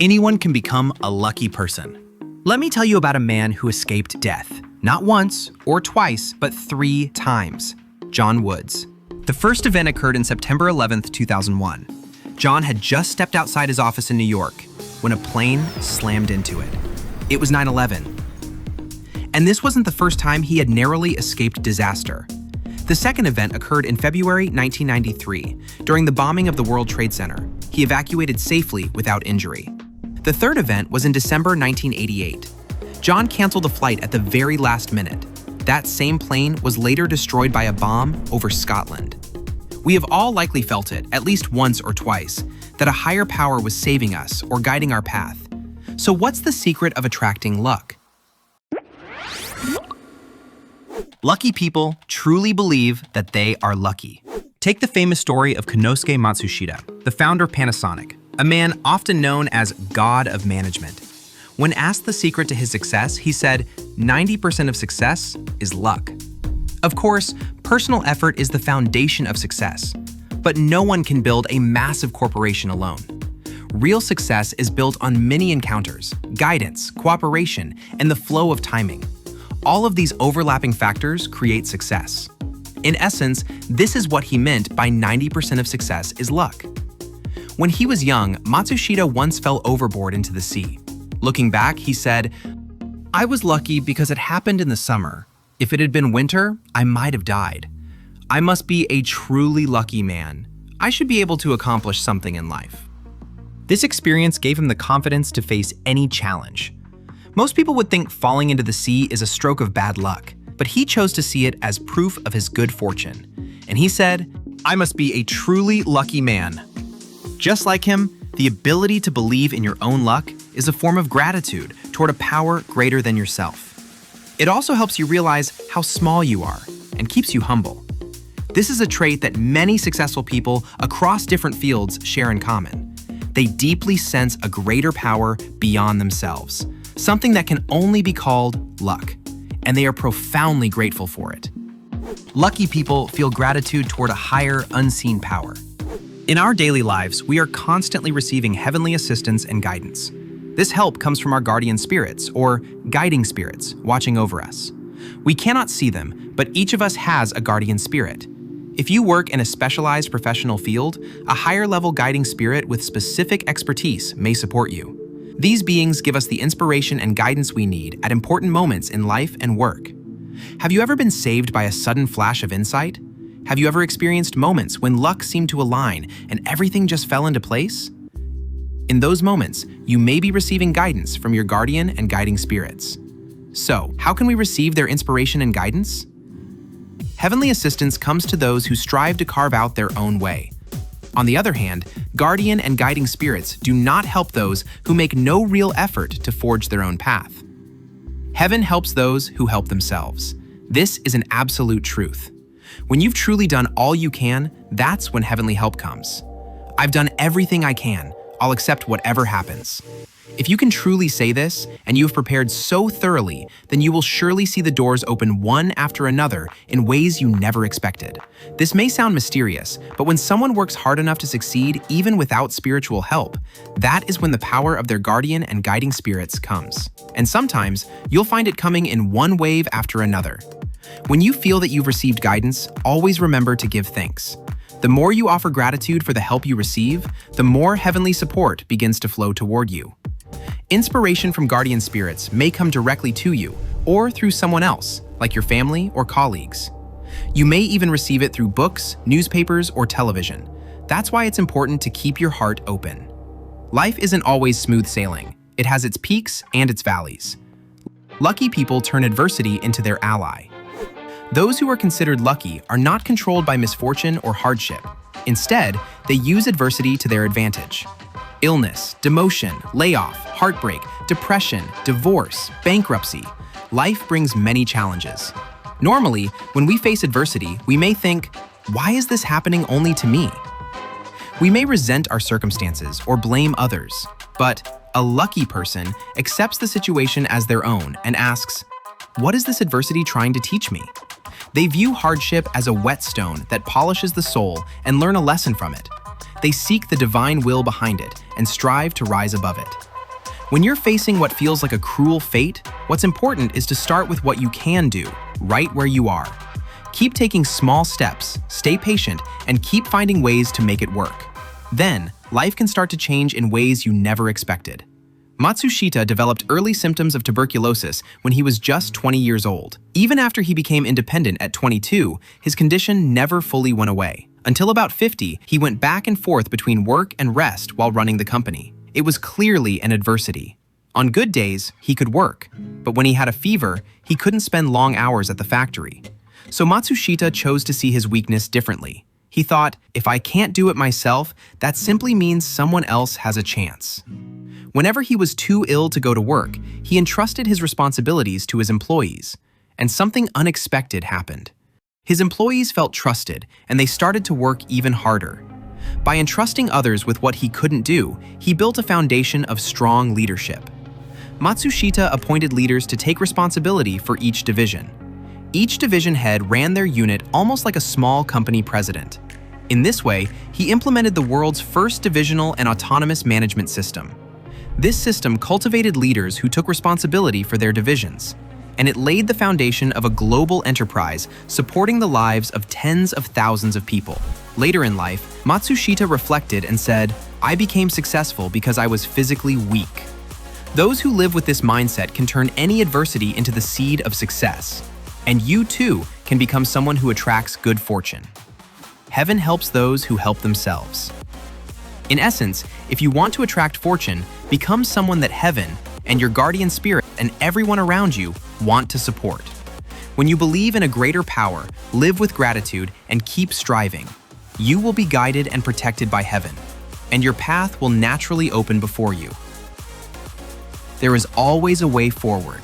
Anyone can become a lucky person. Let me tell you about a man who escaped death. Not once or twice, but 3 times. John Woods. The first event occurred in September 11th, 2001. John had just stepped outside his office in New York when a plane slammed into it. It was 9/11. And this wasn't the first time he had narrowly escaped disaster. The second event occurred in February 1993. During the bombing of the World Trade Center, he evacuated safely without injury. The third event was in December 1988. John canceled a flight at the very last minute. That same plane was later destroyed by a bomb over Scotland. We have all likely felt it, at least once or twice, that a higher power was saving us or guiding our path. So what's the secret of attracting luck? Lucky people truly believe that they are lucky. Take the famous story of Konosuke Matsushita, the founder of Panasonic, a man often known as God of Management. When asked the secret to his success, he said, 90% of success is luck. Of course, personal effort is the foundation of success, but no one can build a massive corporation alone. Real success is built on many encounters, guidance, cooperation, and the flow of timing. All of these overlapping factors create success. In essence, this is what he meant by 90% of success is luck. When he was young, Matsushita once fell overboard into the sea. Looking back, he said, "I was lucky because it happened in the summer. If it had been winter, I might have died. I must be a truly lucky man. I should be able to accomplish something in life." This experience gave him the confidence to face any challenge. Most people would think falling into the sea is a stroke of bad luck, but he chose to see it as proof of his good fortune. And he said, "I must be a truly lucky man." Just like him, the ability to believe in your own luck is a form of gratitude toward a power greater than yourself. It also helps you realize how small you are and keeps you humble. This is a trait that many successful people across different fields share in common. They deeply sense a greater power beyond themselves, something that can only be called luck, and they are profoundly grateful for it. Lucky people feel gratitude toward a higher, unseen power. In our daily lives, we are constantly receiving heavenly assistance and guidance. This help comes from our guardian spirits, or guiding spirits, watching over us. We cannot see them, but each of us has a guardian spirit. If you work in a specialized professional field, a higher-level guiding spirit with specific expertise may support you. These beings give us the inspiration and guidance we need at important moments in life and work. Have you ever been saved by a sudden flash of insight? Have you ever experienced moments when luck seemed to align and everything just fell into place? In those moments, you may be receiving guidance from your guardian and guiding spirits. So, how can we receive their inspiration and guidance? Heavenly assistance comes to those who strive to carve out their own way. On the other hand, guardian and guiding spirits do not help those who make no real effort to forge their own path. Heaven helps those who help themselves. This is an absolute truth. When you've truly done all you can, that's when heavenly help comes. I've done everything I can. I'll accept whatever happens. If you can truly say this, and you have prepared so thoroughly, then you will surely see the doors open one after another in ways you never expected. This may sound mysterious, but when someone works hard enough to succeed even without spiritual help, that is when the power of their guardian and guiding spirits comes. And sometimes, you'll find it coming in one wave after another. When you feel that you've received guidance, always remember to give thanks. The more you offer gratitude for the help you receive, the more heavenly support begins to flow toward you. Inspiration from guardian spirits may come directly to you or through someone else, like your family or colleagues. You may even receive it through books, newspapers, or television. That's why it's important to keep your heart open. Life isn't always smooth sailing. It has its peaks and its valleys. Lucky people turn adversity into their ally. Those who are considered lucky are not controlled by misfortune or hardship. Instead, they use adversity to their advantage. Illness, demotion, layoff, heartbreak, depression, divorce, bankruptcy. Life brings many challenges. Normally, when we face adversity, we may think, why is this happening only to me? We may resent our circumstances or blame others, but a lucky person accepts the situation as their own and asks, what is this adversity trying to teach me? They view hardship as a whetstone that polishes the soul and learn a lesson from it. They seek the divine will behind it and strive to rise above it. When you're facing what feels like a cruel fate, what's important is to start with what you can do, right where you are. Keep taking small steps, stay patient, and keep finding ways to make it work. Then, life can start to change in ways you never expected. Matsushita developed early symptoms of tuberculosis when he was just 20 years old. Even after he became independent at 22, his condition never fully went away. Until about 50, he went back and forth between work and rest while running the company. It was clearly an adversity. On good days, he could work, but when he had a fever, he couldn't spend long hours at the factory. So Matsushita chose to see his weakness differently. He thought, if I can't do it myself, that simply means someone else has a chance. Whenever he was too ill to go to work, he entrusted his responsibilities to his employees, and something unexpected happened. His employees felt trusted, and they started to work even harder. By entrusting others with what he couldn't do, he built a foundation of strong leadership. Matsushita appointed leaders to take responsibility for each division. Each division head ran their unit almost like a small company president. In this way, he implemented the world's first divisional and autonomous management system. This system cultivated leaders who took responsibility for their divisions, and it laid the foundation of a global enterprise supporting the lives of tens of thousands of people. Later in life, Matsushita reflected and said, "I became successful because I was physically weak." Those who live with this mindset can turn any adversity into the seed of success. And you too can become someone who attracts good fortune. Heaven helps those who help themselves. In essence, if you want to attract fortune, become someone that heaven and your guardian spirit and everyone around you want to support. When you believe in a greater power, live with gratitude, and keep striving, you will be guided and protected by heaven, and your path will naturally open before you. There is always a way forward.